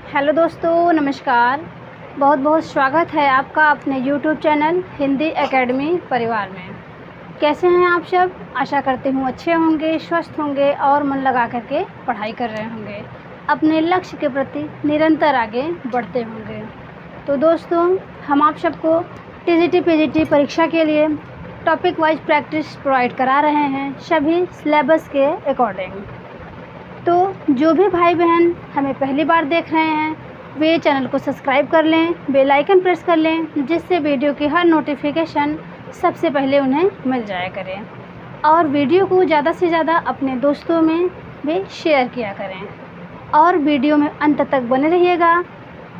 Hello दोस्तों, नमस्कार। बहुत बहुत स्वागत है आपका अपने YouTube चैनल हिंदी एकेडमी परिवार में। कैसे हैं आप सब? आशा करती हूँ अच्छे होंगे, स्वस्थ होंगे और मन लगा करके पढ़ाई कर रहे होंगे, अपने लक्ष्य के प्रति निरंतर आगे बढ़ते होंगे। तो दोस्तों, हम आप सबको TGT PGT परीक्षा के लिए टॉपिक वाइज प्रैक्टिस प्रोवाइड करा रहे हैं, सभी सिलेबस के अकॉर्डिंग। तो जो भी भाई बहन हमें पहली बार देख रहे हैं वे चैनल को सब्सक्राइब कर लें, बेल आइकन प्रेस कर लें, जिससे वीडियो की हर नोटिफिकेशन सबसे पहले उन्हें मिल जाया करें। और वीडियो को ज़्यादा से ज़्यादा अपने दोस्तों में भी शेयर किया करें और वीडियो में अंत तक बने रहिएगा,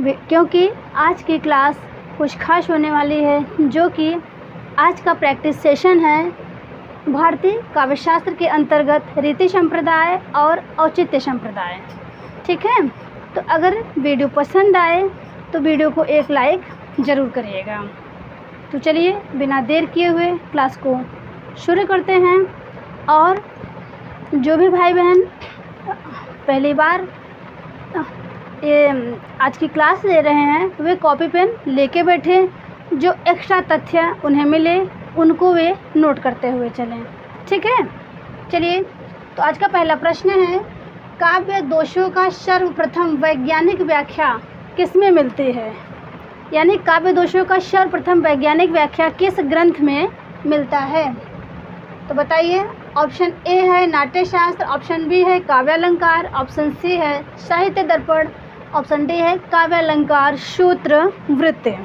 क्योंकि आज की क्लास कुछ खास होने वाली है। जो कि आज का प्रैक्टिस सेशन है भारतीय काव्यशास्त्र के अंतर्गत रीति संप्रदाय और औचित्य संप्रदाय। ठीक है, तो अगर वीडियो पसंद आए तो वीडियो को एक लाइक ज़रूर करिएगा। तो चलिए बिना देर किए हुए क्लास को शुरू करते हैं। और जो भी भाई बहन पहली बार ये आज की क्लास ले रहे हैं वे कॉपी पेन लेके बैठे, जो एक्स्ट्रा तथ्य उन्हें मिले उनको वे नोट करते हुए चलें। ठीक है, चलिए। तो आज का पहला प्रश्न है, काव्य दोषों का सर्वप्रथम वैज्ञानिक व्याख्या किसमें मिलती है? यानी काव्य दोषों का सर्वप्रथम वैज्ञानिक व्याख्या किस ग्रंथ में मिलता है? तो बताइए। ऑप्शन ए है नाट्यशास्त्र, ऑप्शन बी है काव्यालंकार, ऑप्शन सी है साहित्य दर्पण, ऑप्शन डी है काव्यालंकार सूत्र वृत्ति।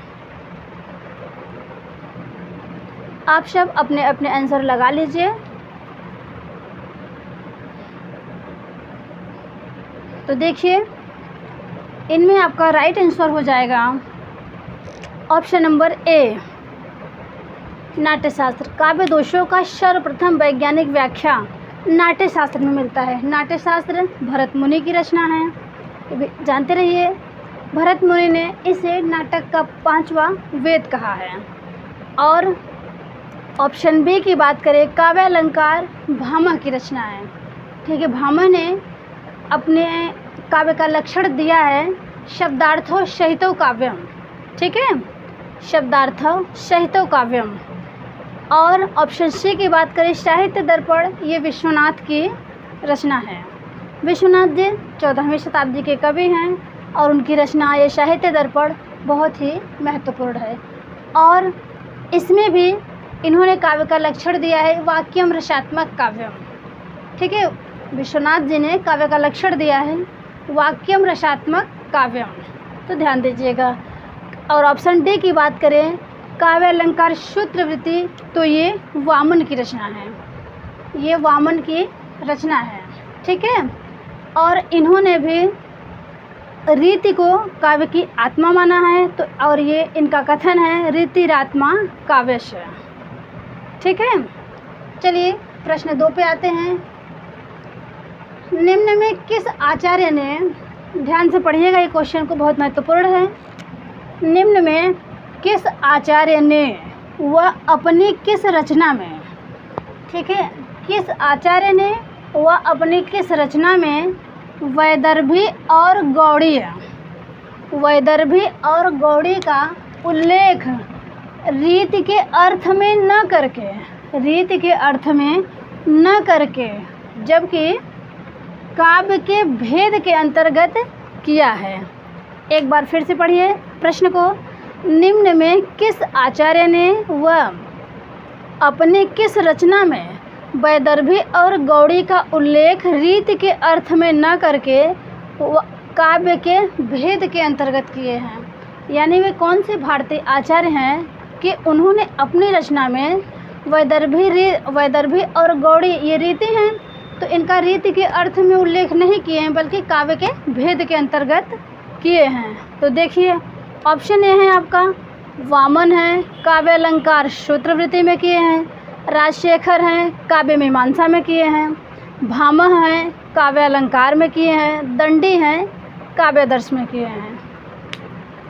आप सब अपने अपने आंसर लगा लीजिए। तो देखिए, इनमें आपका राइट आंसर हो जाएगा ऑप्शन नंबर ए, नाट्यशास्त्र। काव्य दोषों का सर्वप्रथम वैज्ञानिक व्याख्या नाट्यशास्त्र में मिलता है। नाट्यशास्त्र भरत मुनि की रचना है, ये भी जानते रहिए। भरत मुनि ने इसे नाटक का 5वां वेद कहा है। और ऑप्शन बी की बात करें, काव्यालंकार भामह की रचना है। ठीक है, भामह ने अपने काव्य का लक्षण दिया है शब्दार्थो सहितो काव्यम। ठीक है, शब्दार्थो सहितो काव्यम। और ऑप्शन सी की बात करें, साहित्य दर्पण, ये विश्वनाथ की रचना है। विश्वनाथ जी 14वीं शताब्दी के कवि हैं और उनकी रचना ये साहित्य दर्पण बहुत ही महत्वपूर्ण है। और इसमें भी इन्होंने काव्य का लक्षण दिया है वाक्यम रसात्मक काव्यम। ठीक है, विश्वनाथ जी ने काव्य का लक्षण दिया है वाक्यम रसात्मक काव्यम, तो ध्यान दीजिएगा। और ऑप्शन डी की बात करें, काव्यालंकार सूत्र वृत्ति, तो ये वामन की रचना है। ये वामन की रचना है। ठीक है, और इन्होंने भी रीति को काव्य की आत्मा माना है। तो और ये इनका कथन है रीतिरात्मा काव्यस्य। ठीक है, चलिए प्रश्न 2 पे आते हैं। निम्न में किस आचार्य ने, ध्यान से पढ़िएगा, ये क्वेश्चन को बहुत महत्वपूर्ण है। निम्न में किस आचार्य ने वह अपनी किस रचना में, ठीक है, किस आचार्य ने वह अपनी किस रचना में वैदर्भी और गौड़ी का उल्लेख रीति के अर्थ में न करके जबकि काव्य के भेद के अंतर्गत किया है? एक बार फिर से पढ़िए प्रश्न को। निम्न में किस आचार्य ने वह अपनी किस रचना में वैदर्भी और गौड़ी का उल्लेख रीति के अर्थ में न करके काव्य के भेद के अंतर्गत किए हैं? यानी वे कौन से भारतीय आचार्य हैं कि उन्होंने अपनी रचना में वैदर्भी और गौड़ी ये रीति हैं, तो इनका रीति के अर्थ में उल्लेख नहीं किए हैं बल्कि काव्य के भेद के अंतर्गत किए हैं। तो देखिए, ऑप्शन ए है आपका वामन है, काव्यालंकार सूत्रवृत्ति में किए हैं। राजशेखर हैं, काव्य मीमांसा में किए हैं। भामह हैं, काव्यालंकार में किए हैं। दंडी हैं, काव्यादर्श में किए हैं।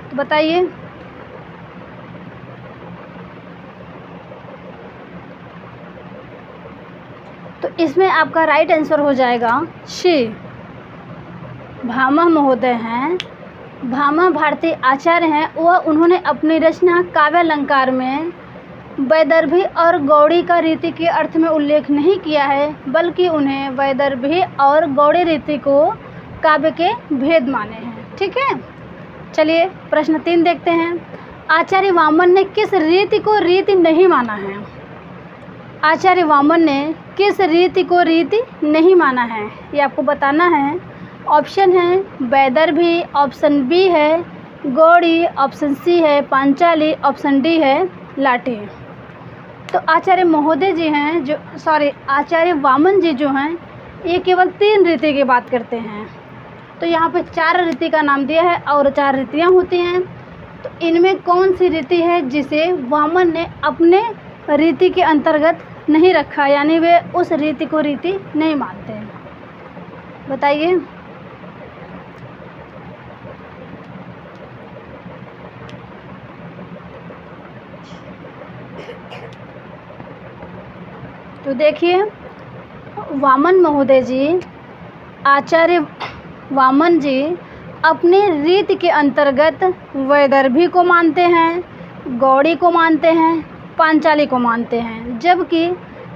तो बताइए। तो इसमें आपका राइट आंसर हो जाएगा शी। भामा महोदय हैं, भामा भारती आचार्य हैं, वह उन्होंने अपनी रचना काव्यालंकार में वैदर्भी और गौड़ी का रीति के अर्थ में उल्लेख नहीं किया है, बल्कि उन्हें वैदर्भी और गौड़ी रीति को काव्य के भेद माने हैं। ठीक है, चलिए प्रश्न 3 देखते हैं। आचार्य वामन ने किस रीति को रीति नहीं माना है? आचार्य वामन ने किस रीति को रीति नहीं माना है, ये आपको बताना है। ऑप्शन है वैदर्भी, ऑप्शन बी है गौड़ी, ऑप्शन सी है पांचाली, ऑप्शन डी है लाटी। तो आचार्य महोदय जी हैं जो आचार्य वामन जी जो हैं ये केवल 3 रीति की बात करते हैं। तो यहाँ पे 4 रीति का नाम दिया है और 4 रीतियाँ होती हैं। तो इनमें कौन सी रीति है जिसे वामन ने अपने रीति के अंतर्गत नहीं रखा, यानी वे उस रीति को रीति नहीं मानते हैं? बताइए। तो देखिए, वामन महोदय जी, आचार्य वामन जी अपनी रीति के अंतर्गत वैदर्भी को मानते हैं, गौड़ी को मानते हैं, पांचाली को मानते हैं, जबकि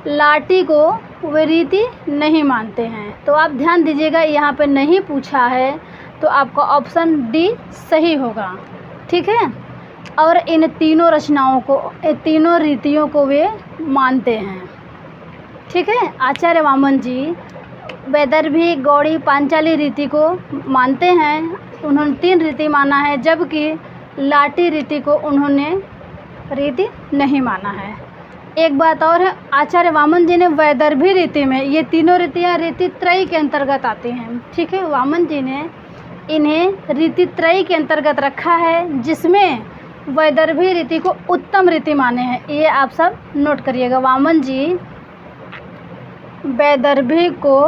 लाटी को वे रीति नहीं मानते हैं। तो आप ध्यान दीजिएगा, यहाँ पे नहीं पूछा है तो आपका ऑप्शन डी सही होगा। ठीक है, और इन तीनों रचनाओं को, तीनों रीतियों को वे मानते हैं। ठीक है, आचार्य वामन जी वैदर्भी, गौड़ी, पांचाली रीति को मानते हैं, उन्होंने 3 रीति माना है, जबकि लाटी रीति को उन्होंने रीति नहीं माना है। एक बात और है, आचार्य वामन जी ने वैदर्भी रीति में, ये तीनों रीतियाँ रीति त्रयी के अंतर्गत आती हैं। ठीक है, वामन जी ने इन्हें रीति त्रयी के अंतर्गत रखा है, जिसमें वैदर्भी रीति को उत्तम रीति माने हैं। ये आप सब नोट करिएगा, वामन जी वैदर्भी को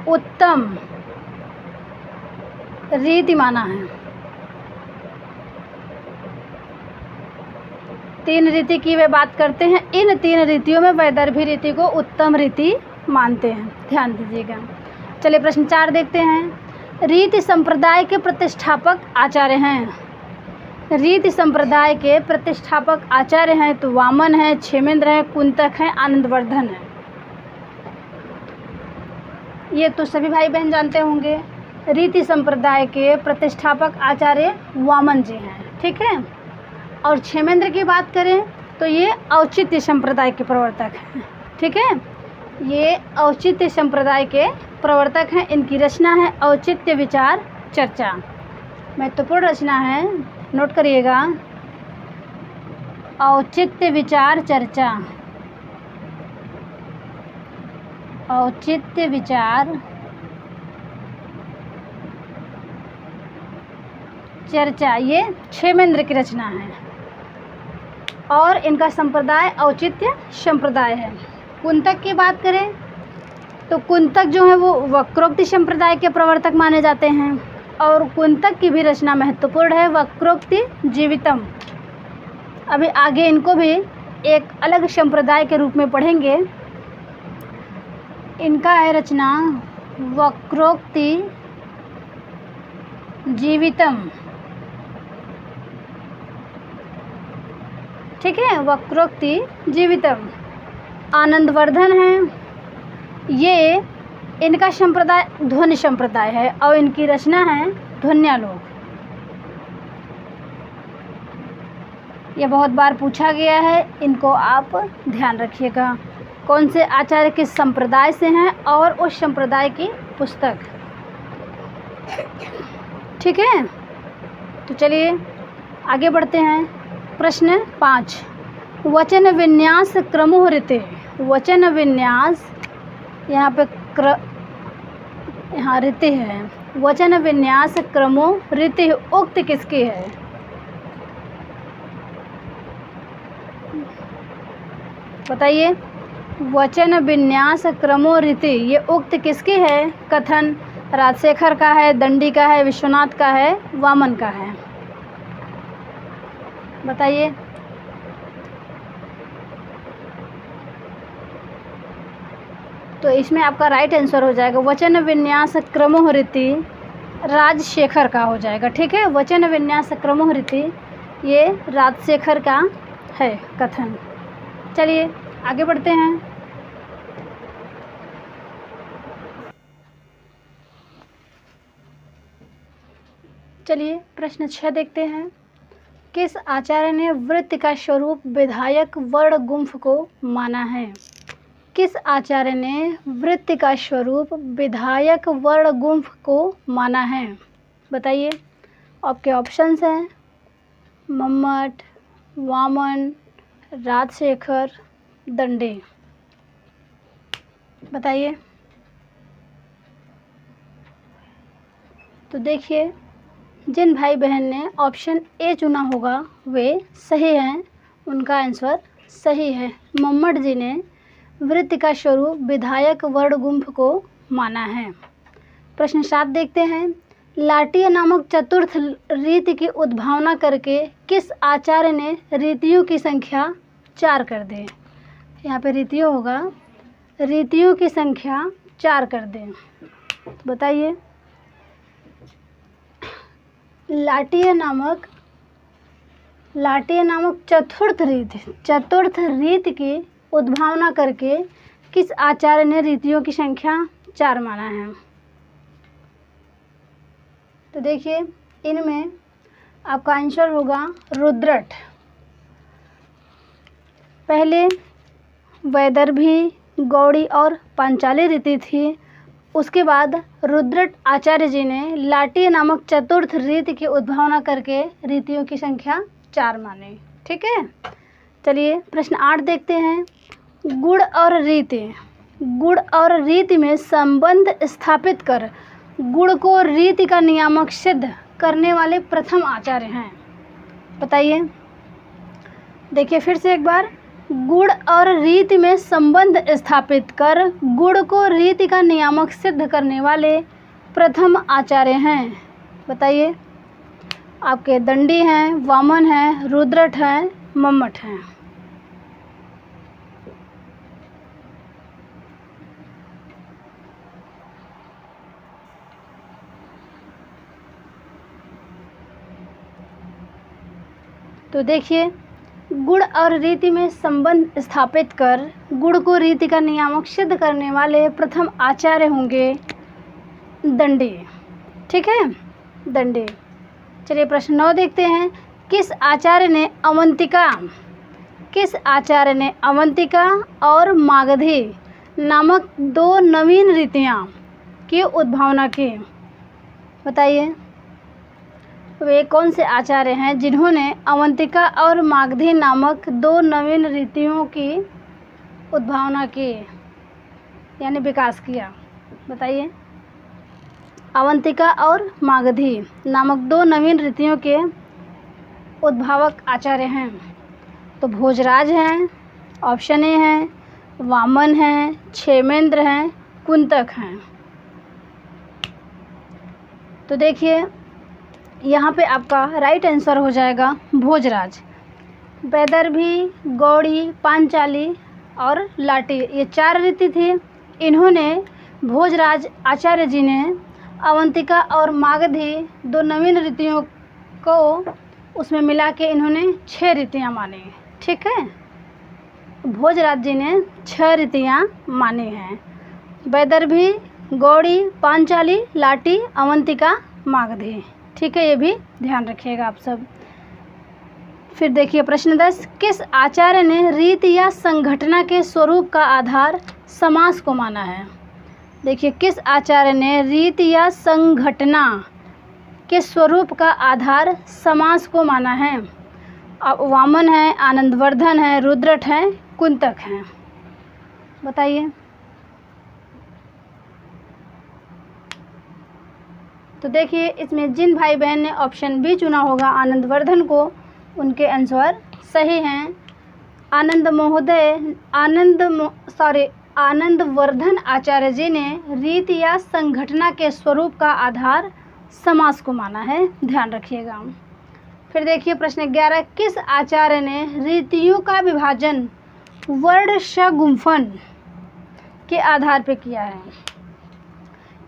उत्तम रीति माना है। 3 रीति की वे बात करते हैं, इन 3 रीतियों में वैदर्भी रीति को उत्तम रीति मानते हैं। ध्यान दीजिएगा। चलिए प्रश्न 4 देखते हैं। रीति संप्रदाय के प्रतिष्ठापक आचार्य हैं। रीति संप्रदाय के प्रतिष्ठापक आचार्य हैं तो वामन है, क्षेमेंद्र है, कुंतक है, आनंदवर्धन है। ये तो सभी भाई बहन जानते होंगे। रीति संप्रदाय के प्रतिष्ठापक आचार्य वामन जी हैं। ठीक है, और क्षेमेंद्र की बात करें तो ये औचित्य संप्रदाय के प्रवर्तक हैं। ठीक है, ये औचित्य संप्रदाय के प्रवर्तक हैं। इनकी रचना है औचित्य विचार चर्चा, महत्वपूर्ण रचना है, नोट करिएगा। औचित्य विचार चर्चा, औचित्य विचार चर्चा, ये क्षेमेंद्र की रचना है और इनका संप्रदाय औचित्य संप्रदाय है। कुंतक की बात करें तो कुंतक जो है वो वक्रोक्ति संप्रदाय के प्रवर्तक माने जाते हैं और कुंतक की भी रचना महत्वपूर्ण है, वक्रोक्ति जीवितम। अभी आगे इनको भी एक अलग संप्रदाय के रूप में पढ़ेंगे। इनका है रचना वक्रोक्ति जीवितम। ठीक है, वक्रोक्ति जीवितम। आनंदवर्धन है, ये इनका संप्रदाय ध्वनि संप्रदाय है और इनकी रचना है ध्वन्यालोक। ये बहुत बार पूछा गया है, इनको आप ध्यान रखिएगा। कौन से आचार्य किस संप्रदाय से हैं और उस संप्रदाय की पुस्तक। ठीक है, तो चलिए आगे बढ़ते हैं। प्रश्न 5। वचन विन्यास क्रमोहृते। वचन विन्यास, यहाँ पे यहाँ रीति है। वचन विन्यास क्रमोहृते उक्त किसकी है? बताइए। वचन विन्यास क्रमोहृति ये उक्त किसकी है? कथन राजशेखर का है, दंडी का है, विश्वनाथ का है, वामन का है? बताइए। तो इसमें आपका राइट आंसर हो जाएगा वचन विन्यास क्रमोह रीति राजशेखर का हो जाएगा। ठीक है, वचन विन्यास क्रमोह रीति ये राजशेखर का है कथन। चलिए आगे बढ़ते हैं। चलिए प्रश्न 6 देखते हैं। किस आचार्य ने वृत्त का स्वरूप विधायक वर्ण गुंफ को माना है? किस आचार्य ने वृत्त का स्वरूप विधायक वर्ण गुंफ को माना है? बताइए। आपके ऑप्शंस हैं मम्मट, वामन, राजशेखर, दंडे। बताइए। तो देखिए, जिन भाई बहन ने ऑप्शन ए चुना होगा वे सही हैं, उनका आंसर सही है। मम्मट जी ने वृत्त का स्वरूप विधायक वर्ण गुंफ को माना है। प्रश्न 7 देखते हैं। लाटीय नामक चतुर्थ रीति की उद्भावना करके किस आचार्य ने रीतियों की संख्या 4 कर दी? यहाँ पे रीतियों होगा, रीतियों की संख्या 4 कर दें। बताइए। लाटीय नामक चतुर्थ रीति की उद्भावना करके किस आचार्य ने रीतियों की संख्या 4 माना है? तो देखिए, इनमें आपका आंसर होगा रुद्रट। पहले वैदर्भी, गौड़ी और पांचाली रीति थी। उसके बाद रुद्रट आचार्य जी ने लाटीय नामक चतुर्थ रीति की उद्भावना करके रीतियों की संख्या 4 माने। ठीक है, चलिए प्रश्न 8 देखते हैं। गुण और रीति में संबंध स्थापित कर गुण को रीति का नियामक सिद्ध करने वाले प्रथम आचार्य हैं। बताइए। देखिए फिर से एक बार, गुण और रीति में संबंध स्थापित कर गुण को रीति का नियामक सिद्ध करने वाले प्रथम आचार्य हैं। बताइए। आपके दंडी हैं, वामन हैं, रुद्रट हैं, मम्मट हैं। तो देखिए, गुण और रीति में संबंध स्थापित कर गुण को रीति का नियामक सिद्ध करने वाले प्रथम आचार्य होंगे दंडी। ठीक है, दंडी। चलिए प्रश्न 9 देखते हैं। किस आचार्य ने अवंतिका और मागधी नामक 2 नवीन रीतियाँ की उद्भावना की? बताइए। वे कौन से आचार्य हैं जिन्होंने अवंतिका और मागधी नामक 2 नवीन रीतियों की उद्भावना की, यानी विकास किया? बताइए। अवंतिका और मागधी नामक 2 नवीन रीतियों के उद्भावक आचार्य हैं। तो भोजराज हैं, ऑप्शन ए हैं, वामन हैं, क्षेमेंद्र हैं, कुंतक हैं। तो देखिए, यहाँ पे आपका राइट आंसर हो जाएगा भोजराज। वैदर्भी, गौड़ी, पांचाली और लाटी, ये 4 रीति थी। इन्होंने भोजराज आचार्य जी ने अवंतिका और मागधी 2 नवीन रीतियों को उसमें मिला के इन्होंने 6 रीतियाँ मानी। ठीक है, भोजराज जी ने 6 रीतियाँ मानी हैं। वैदर्भी, गौड़ी, पांचाली, लाटी, अवंतिका, मागधी। ठीक है, ये भी ध्यान रखिएगा आप सब। फिर देखिए प्रश्न 10। किस आचार्य ने रीति या संघटना के स्वरूप का आधार समास को माना है? देखिए, किस आचार्य ने रीति या संघटना के स्वरूप का आधार समास को माना है? अब वामन है, आनंदवर्धन है, रुद्रट हैं, कुंतक हैं। बताइए। तो देखिए, इसमें जिन भाई बहन ने ऑप्शन बी चुना होगा आनंदवर्धन को, उनके आंसर सही हैं। आनंदवर्धन आचार्य जी ने रीति या संघटना के स्वरूप का आधार समास को माना है, ध्यान रखिएगा। फिर देखिए प्रश्न 11। किस आचार्य ने रीतियों का विभाजन वर्ण स गुंफन के आधार पे किया है?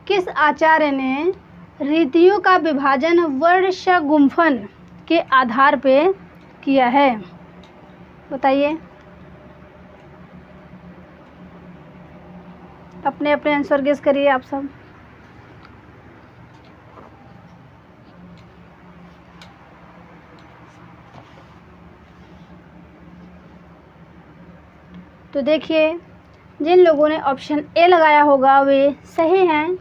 किस आचार्य ने रीतियों का विभाजन वर्ष गुंफन के आधार पे किया है? बताइए, अपने अपने आंसर गेस करिए आप सब। तो देखिए, जिन लोगों ने ऑप्शन ए लगाया होगा वे सही हैं,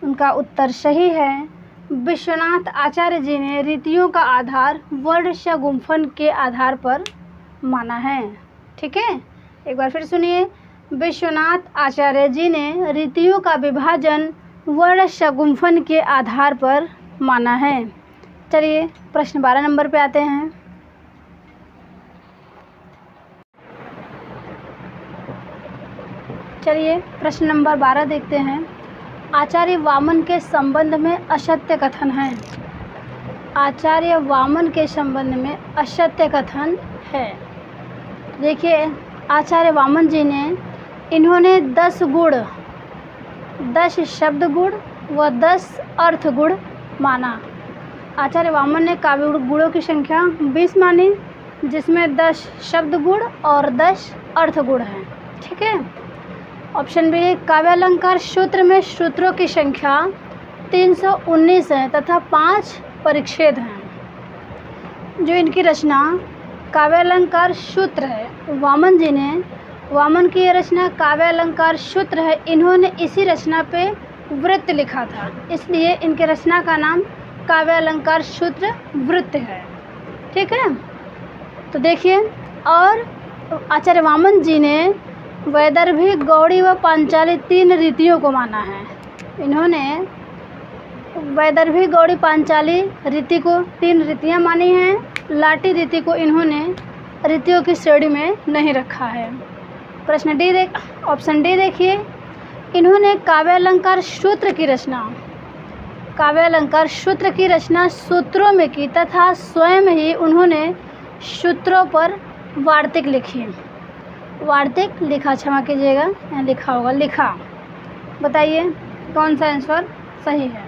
उनका उत्तर सही है। विश्वनाथ आचार्य जी ने रीतियों का आधार वर्ष गुंफन के आधार पर माना है। ठीक है, एक बार फिर सुनिए, विश्वनाथ आचार्य जी ने रीतियों का विभाजन वर्ष गुंफन के आधार पर माना है। चलिए प्रश्न 12 नंबर पे आते हैं। चलिए प्रश्न नंबर 12 देखते हैं। आचार्य वामन के संबंध में असत्य कथन है। आचार्य वामन के संबंध में असत्य कथन है। देखिए, आचार्य वामन जी ने इन्होंने 10 गुण, 10 शब्द गुण व 10 अर्थ गुण माना। आचार्य वामन ने काव्य गुणों की संख्या 20 मानी, जिसमें 10 शब्द गुण और 10 अर्थ गुण हैं। ठीक है, ऑप्शन बी, काव्यालंकार सूत्र में सूत्रों की संख्या 319 है तथा 5 परिच्छेद हैं। जो इनकी रचना काव्यालंकार सूत्र है, वामन जी ने, वामन की ये रचना काव्यालंकार सूत्र है। इन्होंने इसी रचना पे वृत्त लिखा था, इसलिए इनके रचना का नाम काव्यालंकार सूत्र वृत्त है। ठीक है, तो देखिए, और आचार्य वामन जी ने वैदर्भी, गौड़ी व पांचाली 3 रीतियों को माना है। इन्होंने वैदर्भी, गौड़ी, पांचाली रीति को 3 रीतियाँ मानी हैं। लाटी रीति को इन्होंने रीतियों की श्रेणी में नहीं रखा है। प्रश्न डी ऑप्शन डी देखिए, इन्होंने काव्यालंकार सूत्र की रचना, काव्यालंकार सूत्र की रचना सूत्रों में की तथा स्वयं ही उन्होंने सूत्रों पर वार्तिक लिखी। वार्तिक लिखा, क्षमा कीजिएगा, यहाँ लिखा होगा, लिखा। बताइए कौन सा आंसर सही है?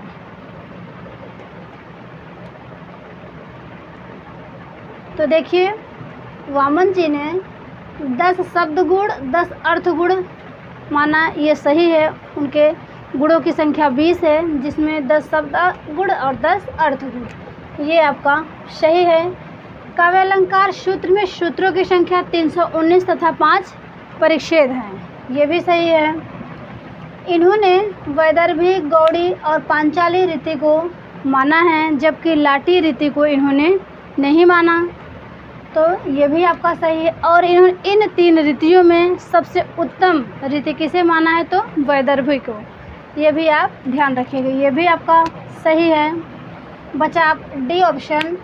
तो देखिए, वामन जी ने 10 शब्द गुण, 10 अर्थ गुण माना, ये सही है। उनके गुणों की संख्या 20 है, जिसमें 10 शब्द गुण और 10 अर्थ गुण, ये आपका सही है। काव्यालंकार सूत्र में सूत्रों की संख्या 319 तथा 5 परिच्छेद हैं, ये भी सही है। इन्होंने वैदर्भी, गौड़ी और पांचाली रीति को माना है, जबकि लाटी रीति को इन्होंने नहीं माना, तो ये भी आपका सही है। और इन्होंने इन 3 रीतियों में सबसे उत्तम रीति किसे माना है? तो वैदर्भी को। ये भी आप ध्यान रखिएगा, ये भी आपका सही है। बचा आप डी ऑप्शन।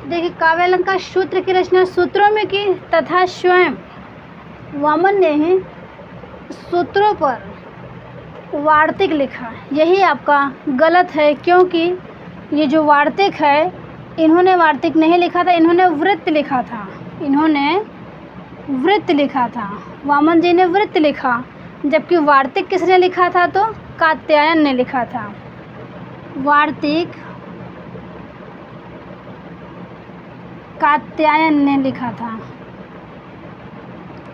देखिए, काव्यालंकार सूत्र की रचना सूत्रों में की तथा स्वयं वामन ने ही सूत्रों पर वार्तिक लिखा, यही आपका गलत है, क्योंकि ये जो वार्तिक है, इन्होंने वार्तिक नहीं लिखा था, इन्होंने वृत्त लिखा था। इन्होंने वृत्त लिखा था, वामन जी ने वृत्त लिखा, जबकि वार्तिक किसने लिखा था? तो कात्यायन ने लिखा था। वार्तिक कात्यायन ने लिखा था।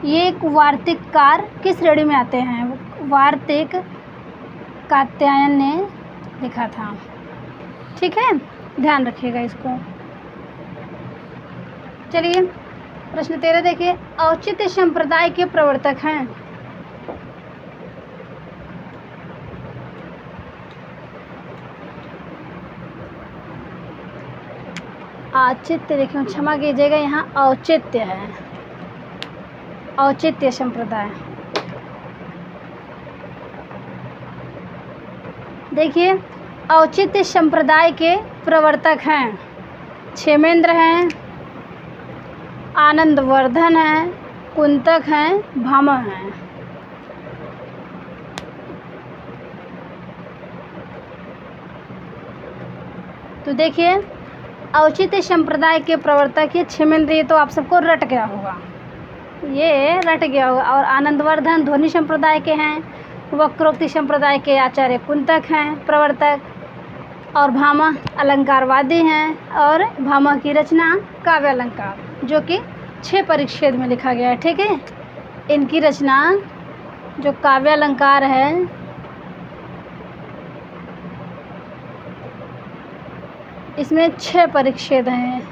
ये एक वार्तिककार किस श्रेणी में आते हैं? वार्तिक कात्यायन ने लिखा था। ठीक है, ध्यान रखिएगा इसको। चलिए प्रश्न 13 देखिए, औचित्य संप्रदाय के प्रवर्तक हैं। औचित्य देखिए, क्षमा कीजिएगा, यहाँ औचित्य है, औचित्य संप्रदाय। देखिए, औचित्य संप्रदाय के प्रवर्तक हैं क्षेमेंद्र हैं, आनंदवर्धन हैं, कुंतक हैं, भामह हैं। तो देखिए, औचित्य संप्रदाय के प्रवर्तक ये क्षेमेंद्र, ये तो आप सबको रट गया होगा, ये रट गया होगा। और आनंदवर्धन ध्वनि संप्रदाय के हैं, वक्रोक्ति संप्रदाय के आचार्य कुंतक हैं प्रवर्तक, और भामह अलंकारवादी हैं, और भामह की रचना काव्य अलंकार जो कि 6 परिच्छेद में लिखा गया है। ठीक है, इनकी रचना जो काव्य अलंकार है इसमें 6 परिच्छेद हैं,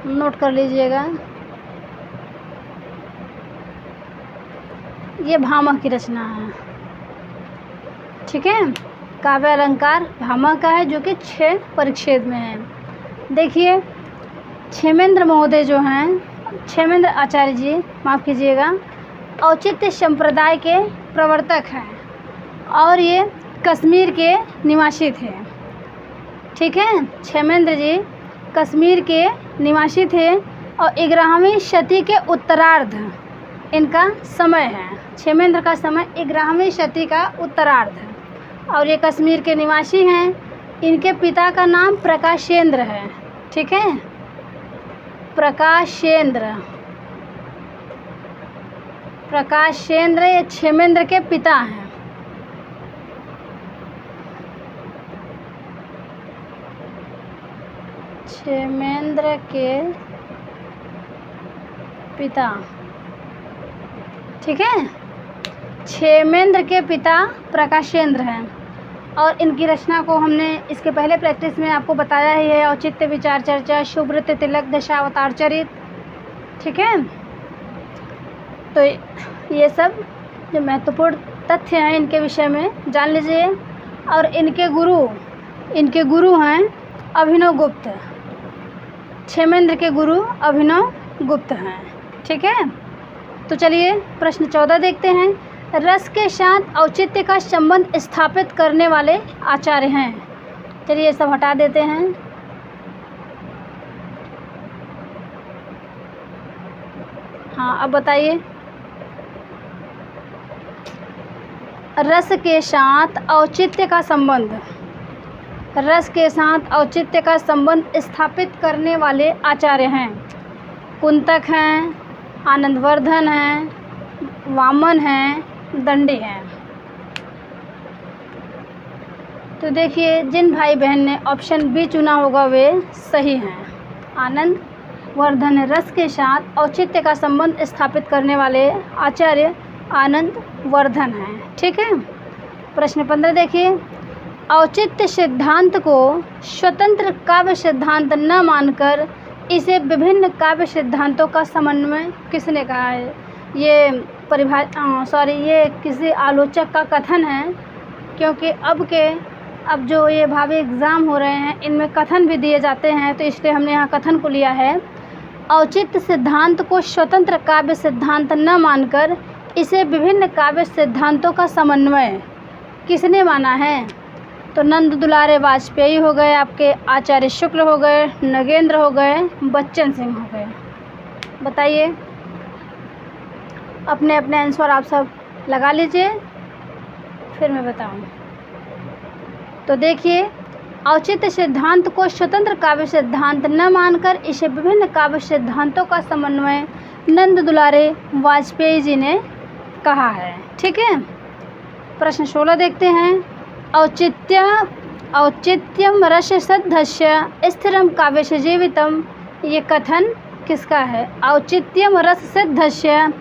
नोट कर लीजिएगा। ये भामह की रचना है। ठीक है, काव्य अलंकार भामह का है जो कि 6 परिच्छेद में है। देखिए क्षेमेंद्र महोदय जो हैं, क्षेमेंद्र आचार्य जी माफ़ कीजिएगा, औचित्य संप्रदाय के प्रवर्तक हैं और ये कश्मीर के निवासी थे। ठीक है, क्षेमेंद्र जी कश्मीर के निवासी थे और 11वीं शती के उत्तरार्ध इनका समय है। क्षेमेंद्र का समय 11वीं शती का उत्तरार्ध है और ये कश्मीर के निवासी हैं। इनके पिता का नाम प्रकाशेंद्र है। ठीक है, प्रकाशेंद्र ये क्षेमेंद्र के पिता हैं। क्षेमेंद्र के पिता। ठीक है, क्षेमेंद्र के पिता प्रकाशेंद्र हैं और इनकी रचना को हमने इसके पहले प्रैक्टिस में आपको बताया ही है। औचित्य विचार चर्चा, शुभ्रत तिलक, दशावतार चरित। ठीक है, तो ये सब जो महत्वपूर्ण तथ्य हैं इनके विषय में जान लीजिए। और इनके गुरु हैं अभिनव गुप्त। क्षेमेंद्र के गुरु अभिनव गुप्त हैं। ठीक है, तो चलिए प्रश्न 14 देखते हैं। रस के साथ औचित्य का संबंध स्थापित करने वाले आचार्य हैं। चलिए ये सब हटा देते हैं। हाँ, अब बताइए। रस के साथ औचित्य का संबंध, रस के साथ औचित्य का संबंध स्थापित करने वाले आचार्य हैं। कुंतक हैं, आनंदवर्धन हैं, वामन हैं, दंडी हैं। तो देखिए जिन भाई बहन ने ऑप्शन बी चुना होगा वे सही हैं। आनंदवर्धन रस के साथ औचित्य का संबंध स्थापित करने वाले आचार्य आनंदवर्धन हैं। ठीक है, प्रश्न 15 देखिए। औचित्य सिद्धांत को स्वतंत्र काव्य सिद्धांत न मानकर इसे विभिन्न काव्य सिद्धांतों का समन्वय किसने कहा है? ये ये किसी आलोचक का कथन है, क्योंकि अब जो ये भावी एग्ज़ाम हो रहे हैं इनमें कथन भी दिए जाते हैं, तो इसलिए हमने यहाँ कथन को लिया है। औचित्य सिद्धांत को स्वतंत्र काव्य सिद्धांत न मानकर इसे विभिन्न काव्य सिद्धांतों का समन्वय किसने माना है? तो नंद दुलारे वाजपेयी हो गए, आपके आचार्य शुक्ल हो गए, नगेंद्र हो गए, बच्चन सिंह हो गए। बताइए, अपने अपने आंसर आप सब लगा लीजिए, फिर मैं बताऊं। तो देखिए, औचित्य सिद्धांत को स्वतंत्र काव्य सिद्धांत न मानकर इसे विभिन्न काव्य सिद्धांतों का समन्वय नंद दुलारे वाजपेयी जी ने कहा है। ठीक है, प्रश्न 16 देखते हैं। औचित्यम रस सिद्धस्य स्थिरम काव्यस्य जीवितम, ये कथन किसका है? औचित्यम रस सिद्धस्य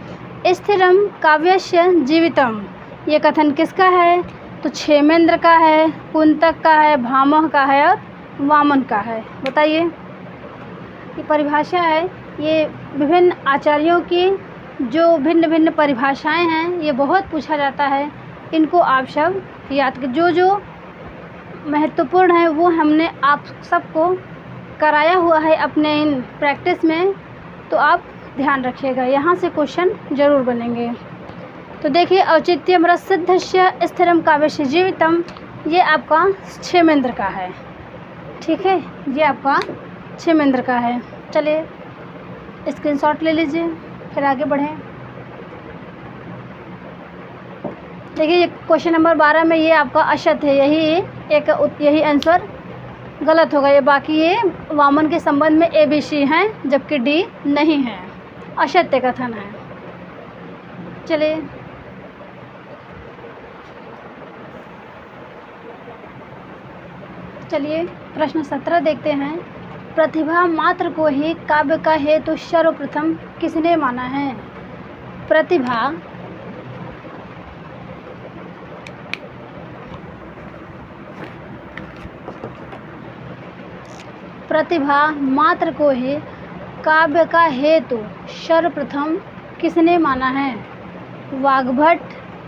स्थिरम काव्यस्य जीवितम, ये कथन किसका है? तो क्षेमेंद्र का है, कुंतक का है, भामह का है और वामन का है। बताइए, ये परिभाषा है, ये विभिन्न आचार्यों की जो भिन्न भिन्न परिभाषाएं हैं ये बहुत पूछा जाता है। इनको आप सब याद कर, जो महत्वपूर्ण है वो हमने आप सबको कराया हुआ है अपने इन प्रैक्टिस में, तो आप ध्यान रखिएगा, यहाँ से क्वेश्चन ज़रूर बनेंगे। तो देखिए, औचित्यम रस सिद्धस्य स्थिरम काव्यस्य जीवितम, ये आपका क्षेमेंद्र का है। ठीक है, ये आपका क्षेमेंद्र का है। चलिए स्क्रीनशॉट ले लीजिए, फिर आगे बढ़ें। देखिए, ये क्वेश्चन नंबर 12 में ये आपका अशत है, यही आंसर गलत होगा। ये बाकी ये वामन के संबंध में ABC हैं, जबकि D नहीं है, असत्य कथन है। चलिए प्रश्न 17 देखते हैं। प्रतिभा मात्र को ही काव्य का हेतु सर्वप्रथम किसने माना है? प्रतिभा मात्र को ही काव्य का हेतु सर्वप्रथम किसने माना है? वाग्भट,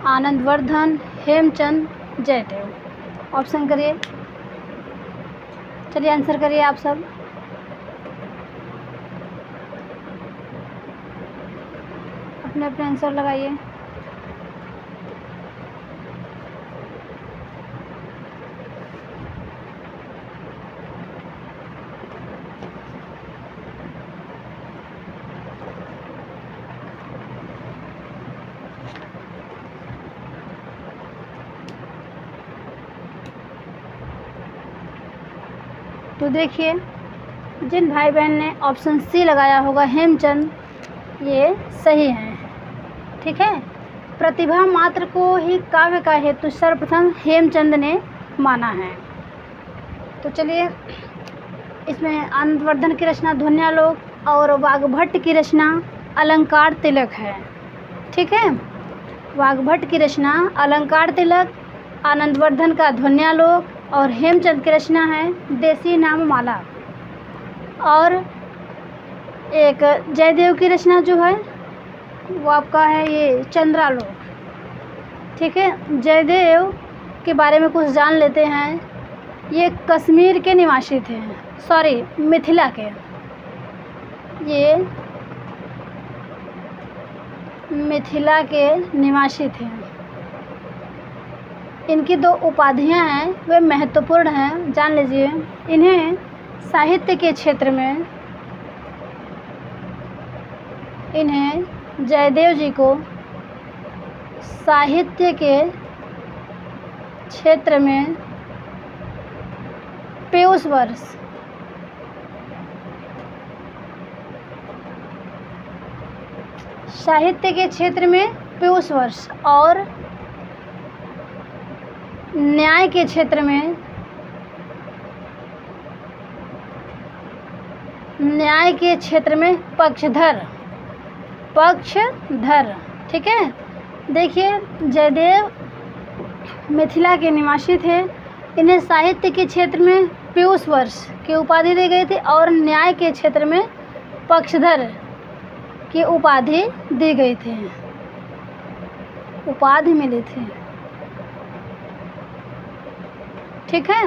आनंदवर्धन, हेमचंद, जयदेव। ऑप्शन करिए। चलिए आंसर करिए आप सब। अपने अपने आंसर लगाइए। तो देखिए, जिन भाई बहन ने ऑप्शन सी लगाया होगा हेमचंद, ये सही है। ठीक है, प्रतिभा मात्र को ही काव्य का हेतु सर्वप्रथम हेमचंद ने माना है। तो चलिए, इसमें आनंदवर्धन की रचना ध्वन्यालोक और वाग्भट की रचना अलंकार तिलक है। ठीक है, वाग्भट की रचना अलंकार तिलक, आनंदवर्धन का ध्वन्यालोक और हेमचंद की रचना है देसी नाममाला। और एक जयदेव की रचना जो है वो आपका है ये चंद्रालोक। ठीक है, जयदेव के बारे में कुछ जान लेते हैं। ये कश्मीर के निवासी थे, सॉरी मिथिला के। ये मिथिला के निवासी थे। इनकी दो उपाधियां हैं, वे महत्वपूर्ण हैं, जान लीजिए। इन्हें साहित्य के क्षेत्र में, इन्हें जयदेव जी को साहित्य के क्षेत्र में पीयूष वर्ष, साहित्य के क्षेत्र में पीयूष वर्ष और न्याय के क्षेत्र में, न्याय के क्षेत्र में पक्षधर। ठीक है, देखिए जयदेव मिथिला के निवासी थे। इन्हें साहित्य के क्षेत्र में पीयूष वर्ष की उपाधि दी गई थी और न्याय के क्षेत्र में पक्षधर की उपाधि दी गई थी, उपाधि मिली थी। ठीक है,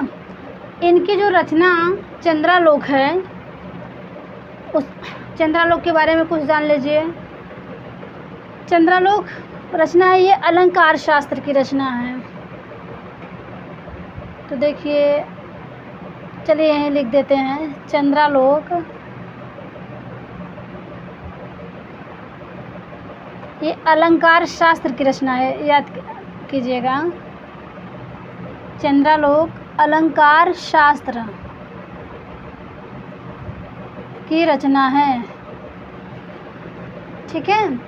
इनकी जो रचना चंद्रालोक है, उस चंद्रालोक के बारे में कुछ जान लीजिए। चंद्रालोक रचना है ये अलंकार शास्त्र की रचना है। तो देखिए, चलिए यहीं लिख देते हैं चंद्रालोक। ये अलंकार शास्त्र की रचना है, याद कीजिएगा। चंद्रालोक अलंकार शास्त्र की रचना है। ठीक है,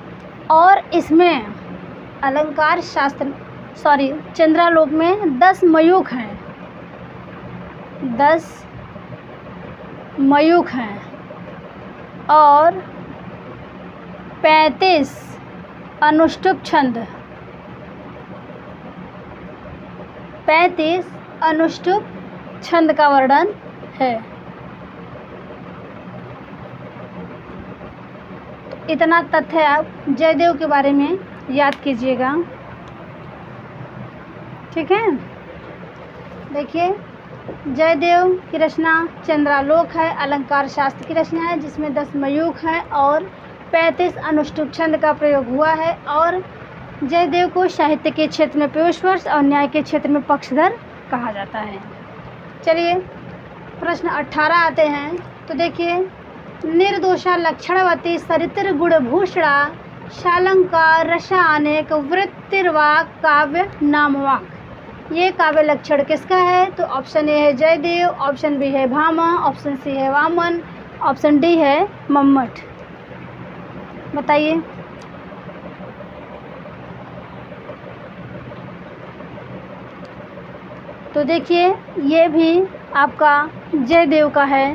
और इसमें अलंकार शास्त्र चंद्रालोक में 10 मयूख हैं, 10 मयूख हैं और 35 अनुष्टुप छंद, 35 अनुष्टुप छंद का वर्णन है। इतना तथ्य आप जयदेव के बारे में याद कीजिएगा। ठीक है, देखिए जयदेव की रचना चंद्रालोक है, अलंकार शास्त्र की रचना है, जिसमें 10 मयूख है और 35 अनुष्टुप छंद का प्रयोग हुआ है। और जयदेव को साहित्य के क्षेत्र में पीयूष वर्ष और न्याय के क्षेत्र में पक्षधर कहा जाता है। चलिए प्रश्न 18 आते हैं। तो देखिए, निर्दोषा लक्षणवती सरित्र गुणभूषणा शालंकार रसा अनेक वृत्तिर्वाक काव्य नामवाक। ये काव्य लक्षण किसका है? तो ऑप्शन ए है जयदेव, ऑप्शन बी है भामा, ऑप्शन सी है वामन, ऑप्शन डी है मम्मट। बताइए। तो देखिए ये भी आपका जयदेव का है,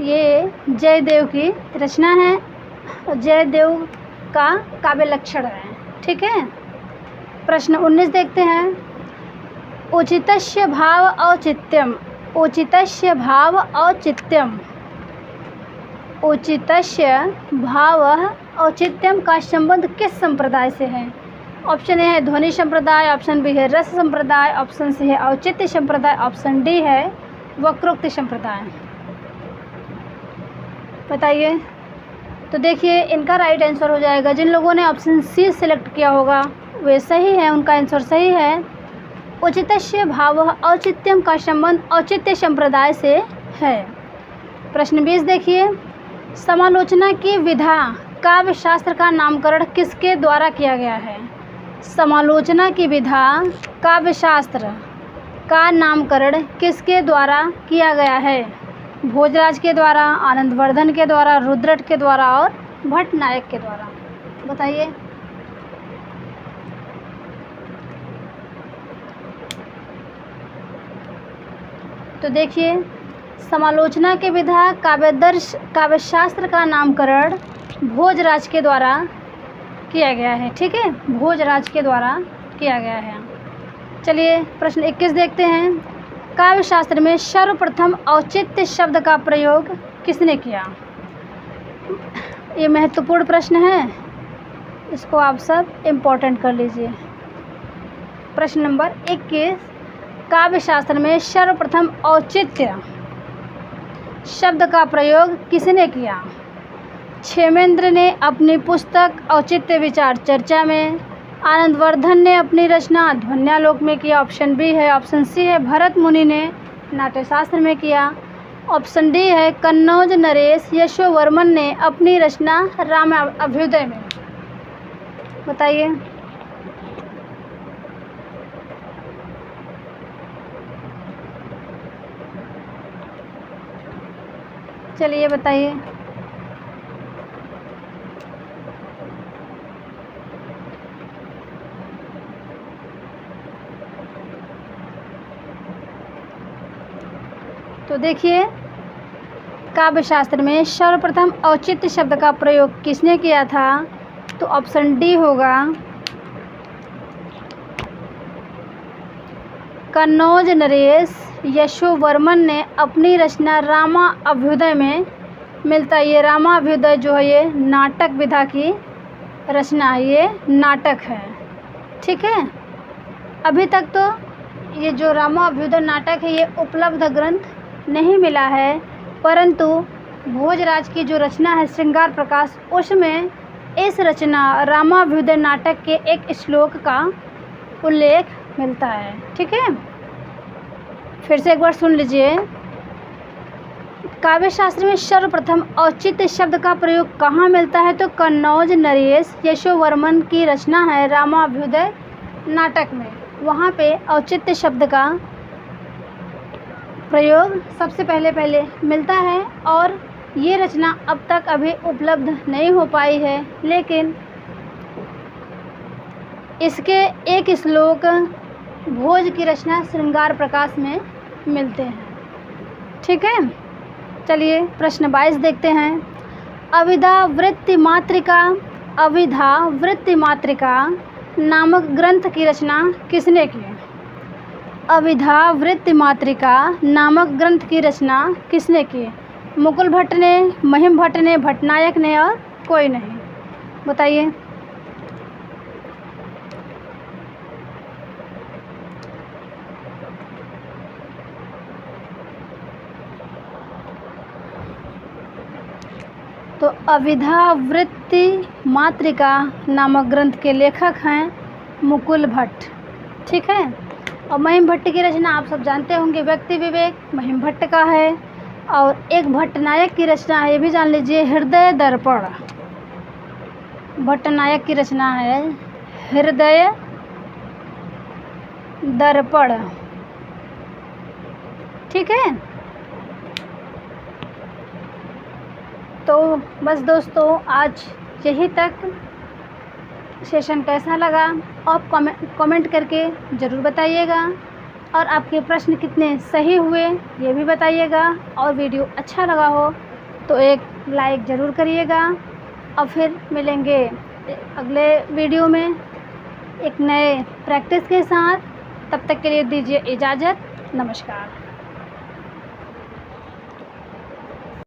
ये जयदेव की रचना है, जयदेव का काव्य लक्षण है। ठीक है। प्रश्न 19 देखते हैं। उचितस्य भाव औचित्यम, उचितस्य भाव औचित्यम, औचितस्य भाव औचित्यम का संबंध किस संप्रदाय से है? ऑप्शन ए है ध्वनि संप्रदाय, ऑप्शन बी है रस संप्रदाय, ऑप्शन सी है औचित्य संप्रदाय, ऑप्शन डी है वक्रोक्ति संप्रदाय। बताइए। तो देखिए इनका राइट आंसर हो जाएगा, जिन लोगों ने ऑप्शन सी सिलेक्ट किया होगा वे सही है, उनका आंसर सही है। उचितस्य भाव औचित्यम का संबंध औचित्य संप्रदाय से है। प्रश्न 20 देखिए। समालोचना की विधा काव्य शास्त्र का नामकरण किसके द्वारा किया गया है? समालोचना की विधा काव्य शास्त्र का नामकरण किसके द्वारा किया गया है? भोजराज के द्वारा, आनंदवर्धन के द्वारा, रुद्रट के द्वारा और भट्टनायक के द्वारा। बताइए। तो देखिए समालोचना के विधा काव्यशास्त्र का नामकरण भोजराज के द्वारा किया गया है। ठीक है, भोजराज के द्वारा किया गया है। चलिए प्रश्न 21 देखते हैं। काव्यशास्त्र में सर्वप्रथम औचित्य शब्द का प्रयोग किसने किया? ये महत्वपूर्ण प्रश्न है, इसको आप सब इम्पोर्टेंट कर लीजिए। प्रश्न नंबर 21। काव्यशास्त्र में सर्वप्रथम औचित्य शब्द का प्रयोग किसने किया? क्षेमेंद्र ने अपनी पुस्तक औचित्य विचार चर्चा में, आनंदवर्धन ने अपनी रचना ध्वन्यालोक में किया, ऑप्शन बी है, ऑप्शन सी है भरत मुनि ने नाट्यशास्त्र में किया, ऑप्शन डी है कन्नौज नरेश यशोवर्मन ने अपनी रचना रामाभ्युदय में। बताइए। चलिए बताइए। तो देखिए काव्यशास्त्र में सर्वप्रथम औचित्य शब्द का प्रयोग किसने किया था? तो ऑप्शन डी होगा कन्नौज नरेश यशोवर्मन ने अपनी रचना रामाभ्युदय में मिलता है। ये रामाभ्युदय जो है ये नाटक विधा की रचना है, ये नाटक है। ठीक है। अभी तक तो ये जो रामाभ्युदय नाटक है ये उपलब्ध ग्रंथ नहीं मिला है, परंतु भोजराज की जो रचना है श्रृंगार प्रकाश, उसमें इस रचना रामाभ्युदय नाटक के एक श्लोक का उल्लेख मिलता है। ठीक है। फिर से एक बार सुन लीजिए। काव्यशास्त्र में सर्वप्रथम औचित्य शब्द का प्रयोग कहाँ मिलता है? तो कन्नौज नरेश यशोवर्मन की रचना है रामाभ्युदय नाटक में, वहाँ पे औचित्य शब्द का प्रयोग सबसे पहले मिलता है। और ये रचना अब तक अभी उपलब्ध नहीं हो पाई है, लेकिन इसके एक श्लोक भोज की रचना श्रृंगार प्रकाश में मिलते हैं। ठीक है। चलिए प्रश्न 22 देखते हैं। अविधा वृत्ति मातृका नामक ग्रंथ की रचना किसने की? अविधा वृत्ति मातृका नामक ग्रंथ की रचना किसने की? मुकुल भट्ट ने, महिम भट्ट ने, भट्टनायक ने और कोई नहीं। बताइए। तो अविधा वृत्ति मातृका नामक ग्रंथ के लेखक हैं मुकुल भट्ट। ठीक है। और महिम भट्ट की रचना आप सब जानते होंगे, व्यक्ति विवेक महिम भट्ट का है। और एक भट्टनायक की रचना है, ये भी जान लीजिए, हृदय दर्पण। भट्टनायक की रचना है हृदय दर्पण। ठीक है। तो बस दोस्तों आज यही तक। सेशन कैसा लगा आप कमेंट करके ज़रूर बताइएगा। और आपके प्रश्न कितने सही हुए ये भी बताइएगा। और वीडियो अच्छा लगा हो तो एक लाइक ज़रूर करिएगा। और फिर मिलेंगे अगले वीडियो में एक नए प्रैक्टिस के साथ। तब तक के लिए दीजिए इजाज़त। नमस्कार।